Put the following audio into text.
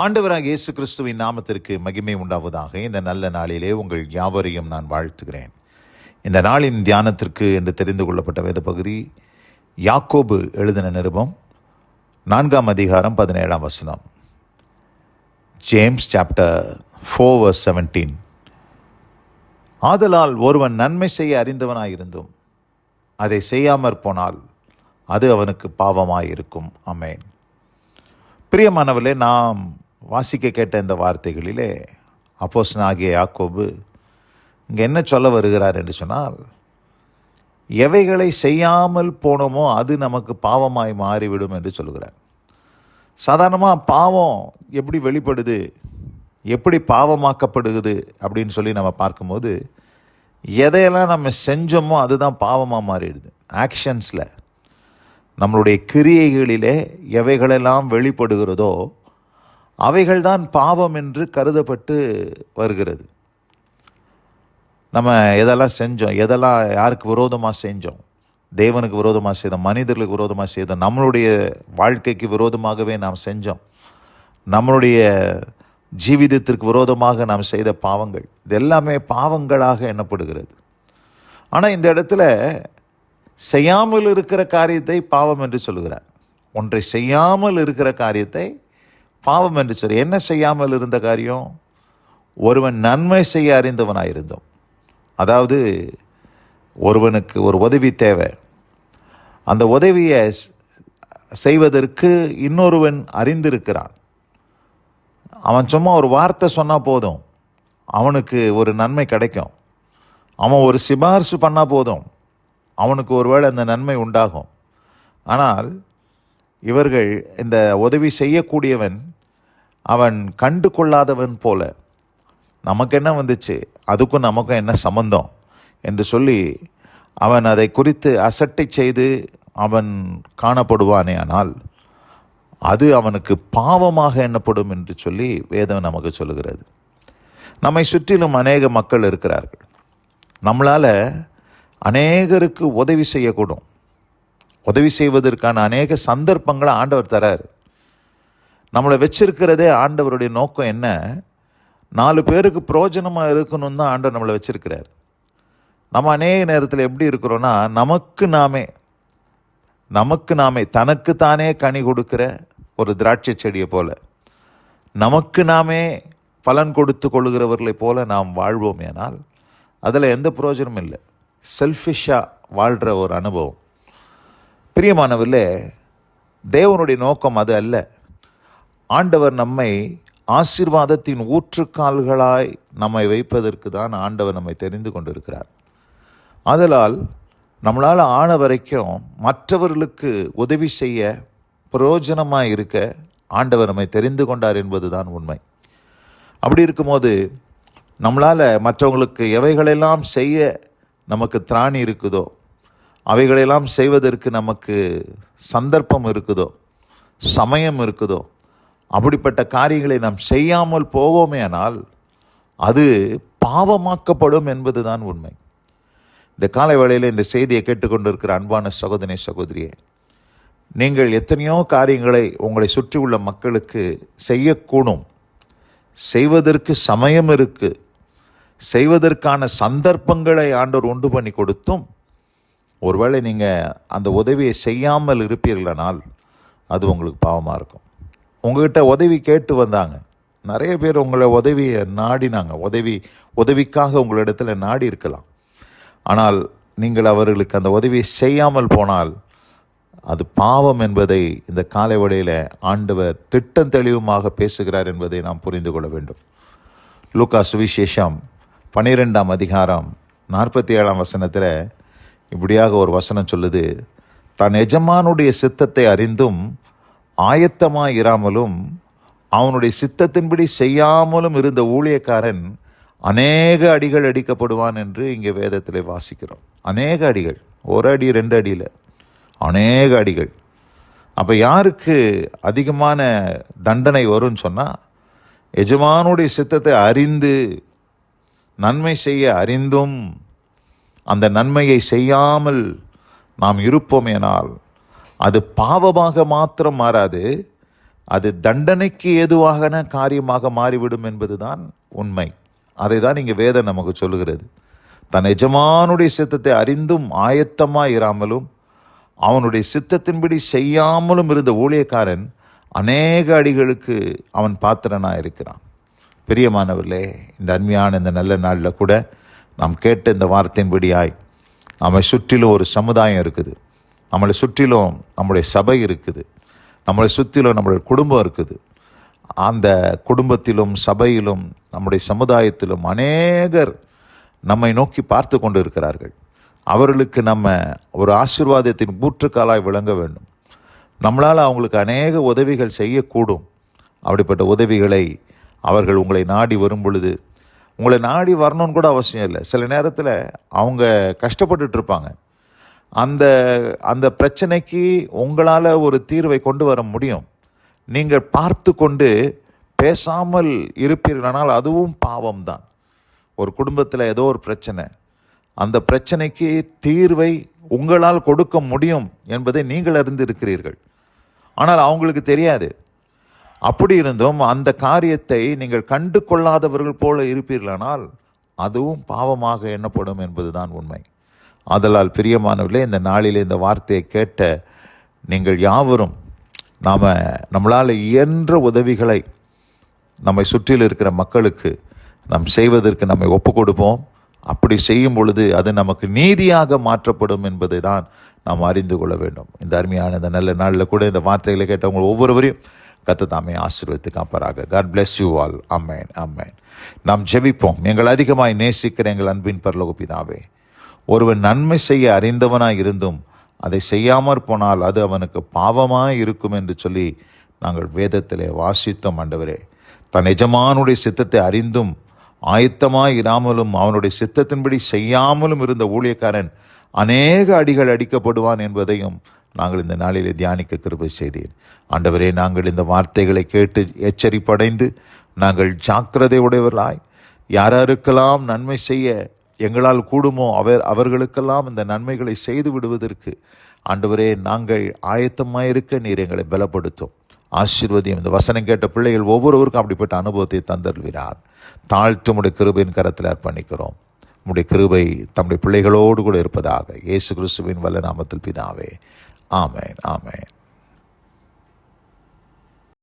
ஆண்டவராக இயேசு கிறிஸ்துவின் நாமத்திற்கு மகிமை உண்டாவதாக. இந்த நல்ல நாளிலே உங்கள் யாவரையும் நான் வாழ்த்துகிறேன். இந்த நாளின் தியானத்திற்கு என்று தெரிந்து கொள்ளப்பட்ட வேத பகுதி யாக்கோபு எழுதின நிருபம் 4 அதிகாரம் 17 ஜேம்ஸ் சாப்டர் 4:17. ஆதலால் ஒருவன் நன்மை செய்ய அறிந்தவனாயிருந்தும் அதை செய்யாமற் போனால் அது அவனுக்கு பாவமாயிருக்கும். ஆமென். பிரியமானவர்களே, நாம் வாசிக்க கேட்ட இந்த வார்த்தைகளிலே அப்போஸ்தலனாகிய யாக்கோபு இங்கே என்ன சொல்ல வருகிறார் என்று சொன்னால், எவைகளை செய்யாமல் போனோமோ அது நமக்கு பாவமாய் மாறிவிடும் என்று சொல்கிறார். சாதாரணமாக பாவம் எப்படி வெளிப்படுது, எப்படி பாவமாக்கப்படுகிறது அப்படின்னு சொல்லி நம்ம பார்க்கும்போது, எதையெல்லாம் நம்ம செஞ்சோமோ அதுதான் பாவமாக மாறிடுது. ஆக்ஷன்ஸில், நம்மளுடைய கிரியைகளிலே எவைகளெல்லாம் வெளிப்படுகிறதோ அவைகள்தான் பாவம் என்று கருதப்பட்டு வருகிறது. நம்ம எதெல்லாம் செஞ்சோம், எதெல்லாம் யாருக்கு விரோதமாக செஞ்சோம், தேவனுக்கு விரோதமாக செய்தோம், மனிதர்களுக்கு விரோதமாக செய்தோம், நம்மளுடைய வாழ்க்கைக்கு விரோதமாகவே நாம் செஞ்சோம், நம்மளுடைய ஜீவிதத்திற்கு விரோதமாக நாம் செய்த பாவங்கள், இது எல்லாமே பாவங்களாக எண்ணப்படுகிறது. ஆனால் இந்த இடத்துல செய்யாமல் இருக்கிற காரியத்தை பாவம் என்று சொல்கிறார். ஒன்றை செய்யாமல் இருக்கிற காரியத்தை பாவம் என்று சொல்லி, என்ன செய்யாமல் இருந்த காரியம்? ஒருவன் நன்மை செய்ய அறிந்தவனாயிருந்தோம். அதாவது ஒருவனுக்கு ஒரு உதவி தேவை, அந்த உதவியை செய்வதற்கு இன்னொருவன் அறிந்திருக்கிறான். அவன் சும்மா ஒரு வார்த்தை சொன்னால் போதும், அவனுக்கு ஒரு நன்மை கிடைக்கும். அவன் ஒரு சிபாரிசு பண்ணால் போதும், அவனுக்கு ஒருவேளை அந்த நன்மை உண்டாகும். ஆனால் இவர்கள், இந்த உதவி செய்யக்கூடியவன் அவன் கண்டு கொள்ளாதவன் போல, நமக்கு என்ன வந்துச்சு, அதுக்கும் நமக்கும் என்ன சம்பந்தம் என்று சொல்லி அவன் அதை குறித்து அசட்டை செய்து அவன் காணப்படுவானே, ஆனால் அது அவனுக்கு பாவமாக எண்ணப்படும் என்று சொல்லி வேதம் நமக்கு சொல்லுகிறது. நம்மை சுற்றிலும் அநேக மக்கள் இருக்கிறார்கள். நம்மளால் அநேகருக்கு உதவி செய்யக்கூடும். உதவி செய்வதற்கான அநேக சந்தர்ப்பங்களை ஆண்டவர் தரார். நம்மளை வச்சிருக்கிறதே ஆண்டவருடைய நோக்கம் என்ன? 4 பேருக்கு பிரயோஜனமாக இருக்கணும் தான் ஆண்டவர் நம்மளை வச்சிருக்கிறார். நம்ம அநேக நேரத்தில் எப்படி இருக்கிறோன்னா, நமக்கு நாமே தனக்குத்தானே கனி கொடுக்கிற ஒரு திராட்சை செடியை போல, நமக்கு நாமே பலன் கொடுத்து கொள்கிறவர்களை போல நாம் வாழ்வோம். ஏனால் அதில் எந்த பிரயோஜனமும் இல்லை. செல்ஃபிஷாக வாழ்கிற ஒரு அனுபவம். பிரியமானவர்களே, தேவனுடைய நோக்கம் அது அல்ல. ஆண்டவர் நம்மை ஆசீர்வாதத்தின் ஊற்றுக்கால்களாய் நம்மை வைப்பதற்கு தான் ஆண்டவர் நம்மை தெரிந்து கொண்டிருக்கிறார். ஆதலால் நம்மளால் ஆன வரைக்கும் மற்றவர்களுக்கு உதவி செய்ய பிரயோஜனமாக இருக்க ஆண்டவர் நம்மை தெரிந்து கொண்டார் என்பது தான் உண்மை. அப்படி இருக்கும்போது நம்மளால் மற்றவங்களுக்கு எவைகளெல்லாம் செய்ய நமக்கு திராணி இருக்குதோ, அவைகளெல்லாம் செய்வதற்கு நமக்கு சந்தர்ப்பம் இருக்குதோ, சமயம் இருக்குதோ, அப்படிப்பட்ட காரியங்களை நாம் செய்யாமல் போவோமே ஆனால் அது பாவமாக்கப்படும் என்பது தான் உண்மை. இந்த காலை வேளையில் இந்த செய்தியை கேட்டுக்கொண்டிருக்கிற அன்பான சகோதரி சகோதரியே, நீங்கள் எத்தனையோ காரியங்களை உங்களை சுற்றி உள்ள மக்களுக்கு செய்யக்கூடும், செய்வதற்கு சமயம் இருக்குது, செய்வதற்கான சந்தர்ப்பங்களை ஆண்டவர் உண்டு பண்ணி கொடுத்தும் ஒருவேளை நீங்கள் அந்த உதவியை செய்யாமல் இருப்பீர்களானால் அது உங்களுக்கு பாவமாக இருக்கும். உங்கள்கிட்ட உதவி கேட்டு வந்தாங்க, நிறைய பேர் உங்களை உதவியை நாடினாங்க, உதவிக்காக உங்களிடத்தில் நாடி இருக்கலாம். ஆனால் நீங்கள் அவர்களுக்கு அந்த உதவியை செய்யாமல் போனால் அது பாவம் என்பதை இந்த காலை வேளையில் ஆண்டவர் திட்டம் தெளிவுமாக பேசுகிறார் என்பதை நாம் புரிந்து கொள்ள வேண்டும். லூக்கா சுவிசேஷம் 12 அதிகாரம் 47 இப்படியாக ஒரு வசனம் சொல்லுது, தன் எஜமானுடைய சித்தத்தை அறிந்தும் ஆயத்தமாக இராமலும் அவனுடைய சித்தத்தின்படி செய்யாமலும் இருந்த ஊழியக்காரன் அநேக அடிகள் அடிக்கப்படுவான் என்று இங்கே வேதத்தில் வாசிக்கிறோம். அநேக அடிகள், 1 அடி 2 அடியில் அநேக அடிகள். அப்போ யாருக்கு அதிகமான தண்டனை வரும்னு சொன்னால், எஜமானுடைய சித்தத்தை அறிந்து நன்மை செய்ய அறிந்தும் அந்த நன்மையை செய்யாமல் நாம் இருப்போமேனால் அது பாவமாக மாத்திரம் மாறாது, அது தண்டனைக்கு ஏதுவான காரியமாக மாறிவிடும் என்பதுதான் உண்மை. அதை தான் இங்கே வேதம் நமக்கு சொல்லுகிறது. தன் எஜமானுடைய சித்தத்தை அறிந்தும் ஆயத்தமாக இராமலும் அவனுடைய சித்தத்தின்படி செய்யாமலும் இருந்த ஊழியக்காரன் அநேக அடிகளுக்கு அவன் பாத்திரனாக இருக்கிறான். பிரியமானவர்களே, இந்த அருமையான இந்த நல்ல நாளில் கூட நாம் கேட்ட இந்த வார்த்தையின்படியாய் நம்மை சுற்றிலும் ஒரு சமுதாயம் இருக்குது, நம்மளை சுற்றிலும் நம்முடைய சபை இருக்குது, நம்மளை சுற்றிலும் நம்மளுடைய குடும்பம் இருக்குது. அந்த குடும்பத்திலும் சபையிலும் நம்முடைய சமுதாயத்திலும் அநேகர் நம்மை நோக்கி பார்த்து கொண்டு இருக்கிறார்கள். அவர்களுக்கு நம்ம ஒரு ஆசீர்வாதத்தின் ஊற்றுக்காலாய் விளங்க வேண்டும். நம்மளால் அவங்களுக்கு அநேக உதவிகள் செய்யக்கூடும். அப்படிப்பட்ட உதவிகளை அவர்கள் உங்களை நாடி வரும் பொழுது, உங்களை நாடி வரணும்னு கூட அவசியம் இல்லை. சில நேரத்தில் அவங்க கஷ்டப்பட்டுட்டு இருப்பாங்க. அந்த பிரச்சனைக்கு உங்களால் ஒரு தீர்வை கொண்டு வர முடியும். நீங்கள் பார்த்து கொண்டு பேசாமல் இருப்பீர்களானால் அதுவும் பாவம்தான். ஒரு குடும்பத்தில் ஏதோ ஒரு பிரச்சனை, அந்த பிரச்சனைக்கு தீர்வை உங்களால் கொடுக்க முடியும் என்பதை நீங்கள் அறிந்திருக்கிறீர்கள். ஆனால் அவங்களுக்கு தெரியாது. அப்படி இருந்தும் அந்த காரியத்தை நீங்கள் கண்டு கொள்ளாதவர்கள் போல இருப்பீர்களானால் அதுவும் பாவமாக எண்ணப்படும் என்பதுதான் உண்மை. ஆதலால் பிரியமானவர்களே, இந்த நாளிலே இந்த வார்த்தையை கேட்ட நீங்கள் யாவரும் நம்மளால் இயன்ற உதவிகளை நம்மை சுற்றில் இருக்கிற மக்களுக்கு நாம் செய்வதற்கு நம்மை ஒப்பு கொடுப்போம். அப்படி செய்யும் பொழுது அது நமக்கு நீதியாக மாற்றப்படும் என்பதை தான் நாம் அறிந்து கொள்ள வேண்டும். இந்த அருமையான இந்த நல்ல நாளில் கூட இந்த வார்த்தைகளை கேட்டவங்க ஒவ்வொருவரையும் கர்த்தர் தாமே ஆசீர்வதித்து காப்பாராக. God bless you all. Amen. Amen. நாம் ஜெபிப்போம். எங்கள் அதிகமாய் நேசிக்கிற எங்கள் அன்பின் பரலோக பிதாவே, ஒருவன் நன்மை செய்ய அறிந்தவனாய் இருந்தும் அதை செய்யாமற் போனால் அது அவனுக்கு பாவமாய் இருக்கும் என்று சொல்லி நாங்கள் வேதத்திலே வாசித்தோம். ஆண்டவரே, தன் எஜமானுடைய சித்தத்தை அறிந்தும் ஆயத்தமாய் இராமலும் அவனுடைய சித்தத்தின்படி செய்யாமலும் இருந்த ஊழியக்காரன் அநேக அடிகள் அடிக்கப்படுவான் என்பதையும் நாங்கள் இந்த நாளிலே தியானிக்க கிருபை செய்தீர். ஆண்டவரே, நாங்கள் இந்த வார்த்தைகளை கேட்டு எச்சரிப்படைந்து நாங்கள் ஜாக்கிரதை உடையவர்களாய் யாருக்கெல்லாம் நன்மை செய்ய எங்களால் கூடுமோ அவர்களுக்கெல்லாம் இந்த நன்மைகளை செய்து விடுவதற்கு ஆண்டவரே நாங்கள் ஆயத்தமாயிருக்க நீர் எங்களை பலப்படுத்தும். ஆசீர்வதியும். இந்த வசனம் கேட்ட பிள்ளைகள் ஒவ்வொருவருக்கும் அப்படிப்பட்ட அனுபவத்தை தந்தருள்கிறார். தாழ்த்து உடைய கிருபையின் கரத்தில் அர்ப்பணிக்கிறோம். உடைய கிருபை தம்முடைய பிள்ளைகளோடு கூட இருப்பதாக. இயேசு கிறிஸ்துவின் வல்ல நாமத்தில் பிதாவே. ஆமென். ஆமென்.